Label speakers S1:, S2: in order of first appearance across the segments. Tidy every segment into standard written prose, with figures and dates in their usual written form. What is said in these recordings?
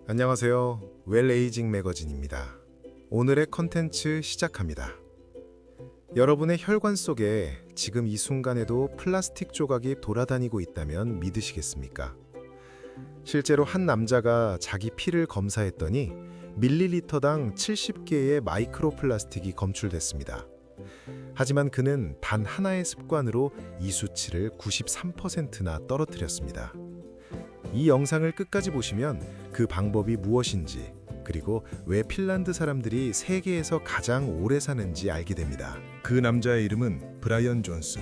S1: 안녕하세요. 웰에이징 매거진입니다. 오늘의 컨텐츠 시작합니다. 여러분의 혈관 속에 지금 이 순간에도 플라스틱 조각이 돌아다니고 있다면 믿으시겠습니까? 실제로 한 남자가 자기 피를 검사했더니 밀리리터당 70개의 마이크로 플라스틱이 검출됐습니다. 하지만 그는 단 하나의 습관으로 이 수치를 93%나 떨어뜨렸습니다. 이 영상을 끝까지 보시면 그 방법이 무엇인지, 그리고 왜 핀란드 사람들이 세계에서 가장 오래 사는지 알게 됩니다.
S2: 그 남자의 이름은 브라이언 존슨.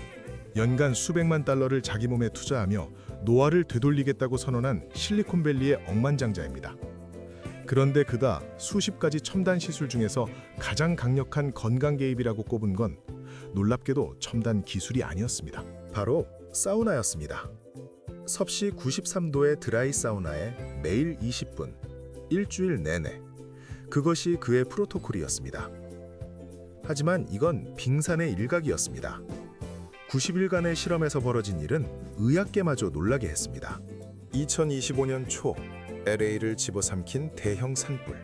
S2: 연간 수백만 달러를 자기 몸에 투자하며 노화를 되돌리겠다고 선언한 실리콘밸리의 억만장자입니다. 그런데 그가 수십 가지 첨단 시술 중에서 가장 강력한 건강 개입이라고 꼽은 건 놀랍게도 첨단 기술이 아니었습니다.
S1: 바로 사우나였습니다. 섭씨 93도의 드라이 사우나에 매일 20분, 일주일 내내. 그것이 그의 프로토콜이었습니다. 하지만 이건 빙산의 일각이었습니다. 90일간의 실험에서 벌어진 일은 의학계마저 놀라게 했습니다. 2025년 초 LA를 집어삼킨 대형 산불.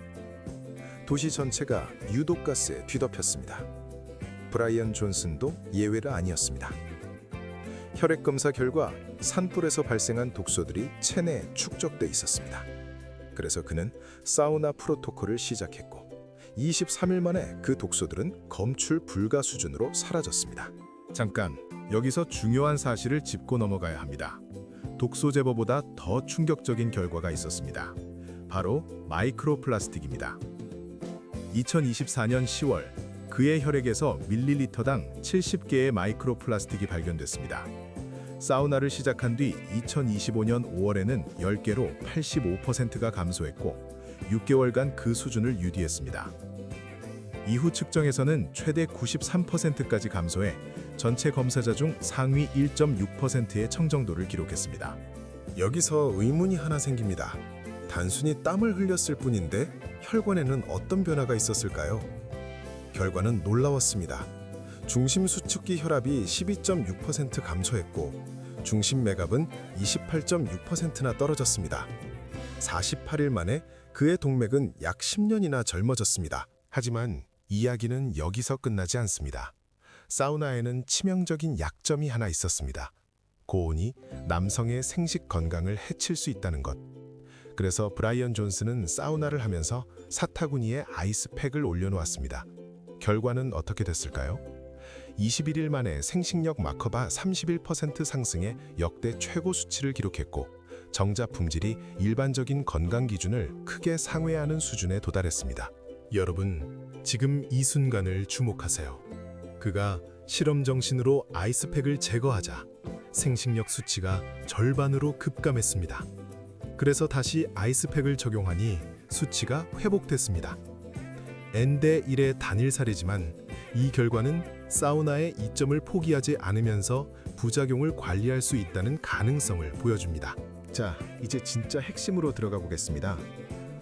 S1: 도시 전체가 유독가스에 뒤덮였습니다. 브라이언 존슨도 예외가 아니었습니다. 혈액 검사 결과 산불에서 발생한 독소들이 체내에 축적돼 있었습니다. 그래서 그는 사우나 프로토콜을 시작했고 23일 만에 그 독소들은 검출 불가 수준으로 사라졌습니다.
S2: 잠깐, 여기서 중요한 사실을 짚고 넘어가야 합니다. 독소 제보보다 더 충격적인 결과가 있었습니다. 바로 마이크로 플라스틱입니다. 2024년 10월 그의 혈액에서 밀리리터당 70개의 마이크로 플라스틱이 발견됐습니다. 사우나를 시작한 뒤 2025년 5월에는 10개로 85%가 감소했고 6개월간 그 수준을 유지했습니다. 이후 측정에서는 최대 93%까지 감소해 전체 검사자 중 상위 1.6%의 청정도를 기록했습니다.
S1: 여기서 의문이 하나 생깁니다. 단순히 땀을 흘렸을 뿐인데 혈관에는 어떤 변화가 있었을까요? 결과는 놀라웠습니다. 중심 수축기 혈압이 12.6% 감소했고 중심 맥압은 28.6%나 떨어졌습니다. 48일 만에 그의 동맥은 약 10년이나 젊어졌습니다. 하지만 이야기는 여기서 끝나지 않습니다. 사우나에는 치명적인 약점이 하나 있었습니다. 고온이 남성의 생식 건강을 해칠 수 있다는 것. 그래서 브라이언 존슨은 사우나를 하면서 사타구니에 아이스팩을 올려놓았습니다. 결과는 어떻게 됐을까요? 21일 만에 생식력 마커가 31% 상승해 역대 최고 수치를 기록했고 정자 품질이 일반적인 건강 기준을 크게 상회하는 수준에 도달했습니다. 여러분, 지금 이 순간을 주목하세요. 그가 실험 정신으로 아이스팩을 제거하자 생식력 수치가 절반으로 급감했습니다. 그래서 다시 아이스팩을 적용하니 수치가 회복됐습니다. N대 1의 단일사례지만 이 결과는 사우나의 이점을 포기하지 않으면서 부작용을 관리할 수 있다는 가능성을 보여줍니다. 자, 이제 진짜 핵심으로 들어가 보겠습니다.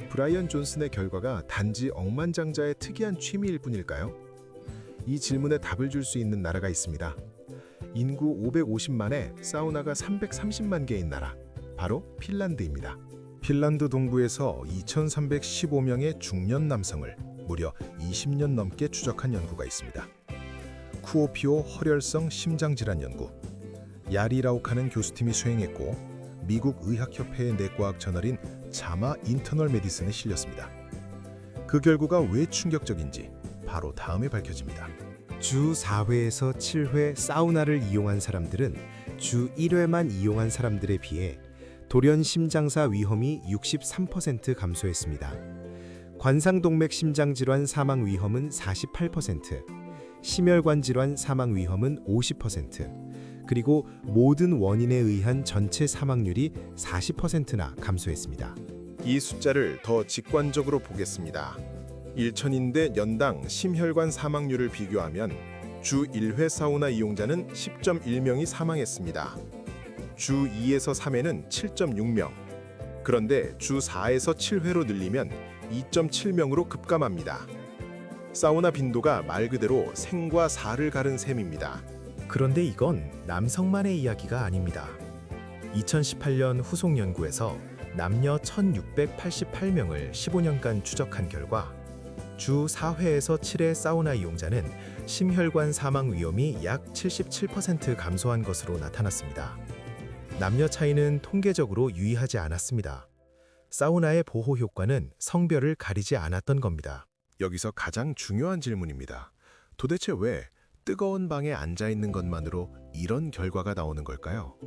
S1: 브라이언 존슨의 결과가 단지 억만장자의 특이한 취미일 뿐일까요? 이 질문에 답을 줄 수 있는 나라가 있습니다. 인구 550만에 사우나가 330만 개인 나라, 바로 핀란드입니다. 핀란드 동부에서 2315명의 중년 남성을 무려 20년 넘게 추적한 연구가 있습니다. 쿠오피오 헌혈성 심장질환 연구, 야리라우카는 교수팀이 수행했고 미국 의학협회의 내과학 저널인 자마 인터널 메디슨에 실렸습니다. 그 결과가 왜 충격적인지 바로 다음에 밝혀집니다.
S3: 주 4회에서 7회 사우나를 이용한 사람들은 주 1회만 이용한 사람들에 비해 돌연 심장사 위험이 63% 감소했습니다. 관상동맥 심장질환 사망 위험은 48%, 심혈관 질환 사망 위험은 50%, 그리고 모든 원인에 의한 전체 사망률이 40%나 감소했습니다.
S1: 이 숫자를 더 직관적으로 보겠습니다. 1천인대 연당 심혈관 사망률을 비교하면 주 1회 사우나 이용자는 10.1명이 사망했습니다. 주 2에서 3회는 7.6명. 그런데 주 4에서 7회로 늘리면 2.7명으로 급감합니다.
S2: 사우나 빈도가 말 그대로 생과 사를 가른 셈입니다.
S3: 그런데 이건 남성만의 이야기가 아닙니다. 2018년 후속 연구에서 남녀 1,688명을 15년간 추적한 결과 주 4회에서 7회 사우나 이용자는 심혈관 사망 위험이 약 77% 감소한 것으로 나타났습니다. 남녀 차이는 통계적으로 유의하지 않았습니다. 사우나의 보호 효과는 성별을 가리지 않았던 겁니다.
S1: 여기서 가장 중요한 질문입니다. 도대체 왜 뜨거운 방에 앉아 있는 것만으로 이런 결과가 나오는 걸까요?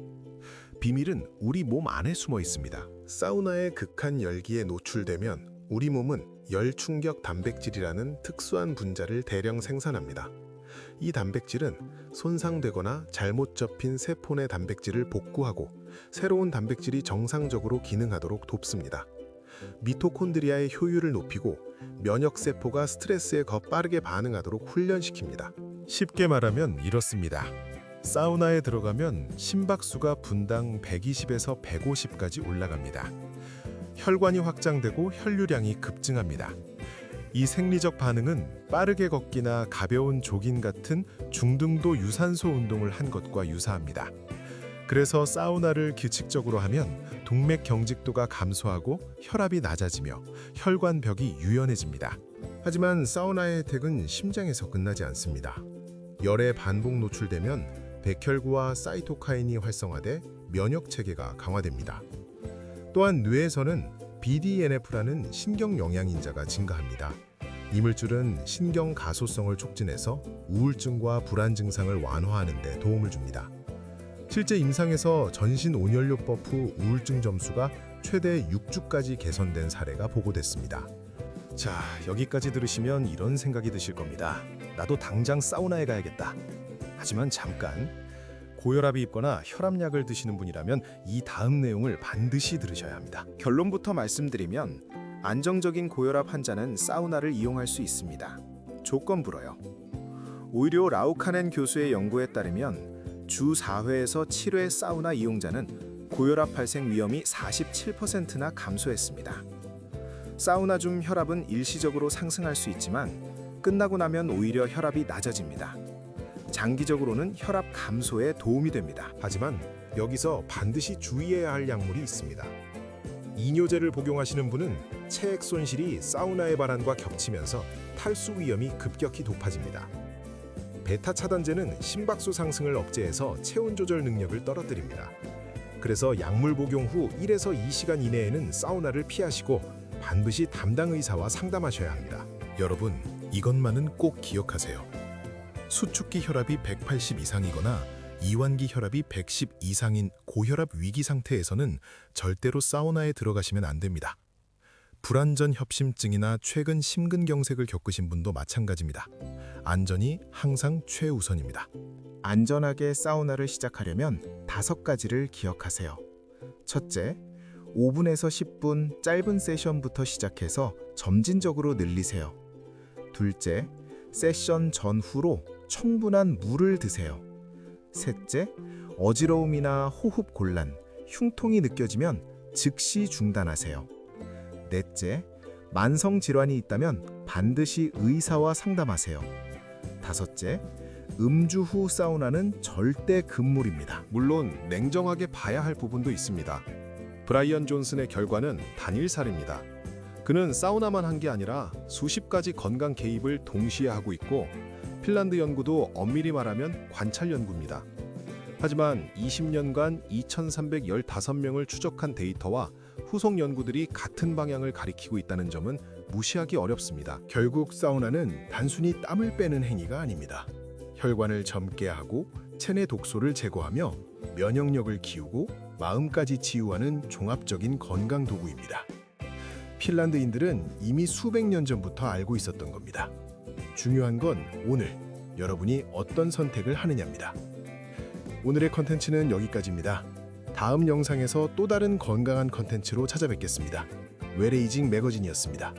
S1: 비밀은 우리 몸 안에 숨어 있습니다. 사우나의 극한 열기에 노출되면 우리 몸은 열 충격 단백질이라는 특수한 분자를 대량 생산합니다. 이 단백질은 손상되거나 잘못 접힌 세포 내 단백질을 복구하고 새로운 단백질이 정상적으로 기능하도록 돕습니다. 미토콘드리아의 효율을 높이고 면역세포가 스트레스에 더 빠르게 반응하도록 훈련시킵니다.
S2: 쉽게 말하면 이렇습니다. 사우나에 들어가면 심박수가 분당 120에서 150까지 올라갑니다. 혈관이 확장되고 혈류량이 급증합니다. 이 생리적 반응은 빠르게 걷기나 가벼운 조깅 같은 중등도 유산소 운동을 한 것과 유사합니다. 그래서 사우나를 규칙적으로 하면 동맥 경직도가 감소하고 혈압이 낮아지며 혈관벽이 유연해집니다.
S1: 하지만 사우나의 혜택은 심장에서 끝나지 않습니다. 열에 반복 노출되면 백혈구와 사이토카인이 활성화돼 면역 체계가 강화됩니다. 또한 뇌에서는 BDNF라는 신경 영양인자가 증가합니다. 이 물질은 신경 가소성을 촉진해서 우울증과 불안 증상을 완화하는 데 도움을 줍니다. 실제 임상에서 전신 온연료법 후 우울증 점수가 최대 6주까지 개선된 사례가 보고됐습니다.
S2: 자, 여기까지 들으시면 이런 생각이 드실 겁니다. 나도 당장 사우나에 가야겠다. 하지만 잠깐, 고혈압이 있거나 혈압약을 드시는 분이라면 이 다음 내용을 반드시 들으셔야 합니다.
S4: 결론부터 말씀드리면 안정적인 고혈압 환자는 사우나를 이용할 수 있습니다. 조건부로요. 오히려 라우카넨 교수의 연구에 따르면 주 4회에서 7회 사우나 이용자는 고혈압 발생 위험이 47%나 감소했습니다. 사우나 중 혈압은 일시적으로 상승할 수 있지만 끝나고 나면 오히려 혈압이 낮아집니다. 장기적으로는 혈압 감소에 도움이 됩니다.
S1: 하지만 여기서 반드시 주의해야 할 약물이 있습니다. 이뇨제를 복용하시는 분은 체액 손실이 사우나의 반환과 겹치면서 탈수 위험이 급격히 높아집니다. 베타 차단제는 심박수 상승을 억제해서 체온 조절 능력을 떨어뜨립니다. 그래서 약물 복용 후 1에서 2시간 이내에는 사우나를 피하시고 반드시 담당 의사와 상담하셔야 합니다. 여러분, 이것만은 꼭 기억하세요. 수축기 혈압이 180 이상이거나 이완기 혈압이 110 이상인 고혈압 위기 상태에서는 절대로 사우나에 들어가시면 안 됩니다. 불안전 협심증이나 최근 심근경색을 겪으신 분도 마찬가지입니다. 안전이 항상 최우선입니다.
S4: 안전하게 사우나를 시작하려면 5가지를 기억하세요. 첫째, 5분에서 10분 짧은 세션부터 시작해서 점진적으로 늘리세요. 둘째, 세션 전후로 충분한 물을 드세요. 셋째, 어지러움이나 호흡 곤란, 흉통이 느껴지면 즉시 중단하세요. 넷째, 만성 질환이 있다면 반드시 의사와 상담하세요. 다섯째, 음주 후 사우나는 절대 금물입니다.
S2: 물론 냉정하게 봐야 할 부분도 있습니다. 브라이언 존슨의 결과는 단일 사례입니다. 그는 사우나만 한 게 아니라 수십 가지 건강 개입을 동시에 하고 있고 핀란드 연구도 엄밀히 말하면 관찰 연구입니다. 하지만 20년간 2,315명을 추적한 데이터와 후속 연구들이 같은 방향을 가리키고 있다는 점은 무시하기 어렵습니다.
S1: 결국 사우나는 단순히 땀을 빼는 행위가 아닙니다. 혈관을 젊게 하고 체내 독소를 제거하며 면역력을 키우고 마음까지 치유하는 종합적인 건강 도구입니다. 핀란드인들은 이미 수백 년 전부터 알고 있었던 겁니다. 중요한 건 오늘 여러분이 어떤 선택을 하느냐입니다. 오늘의 컨텐츠는 여기까지입니다. 다음 영상에서 또 다른 건강한 컨텐츠로 찾아뵙겠습니다. 웰에이징 매거진이었습니다.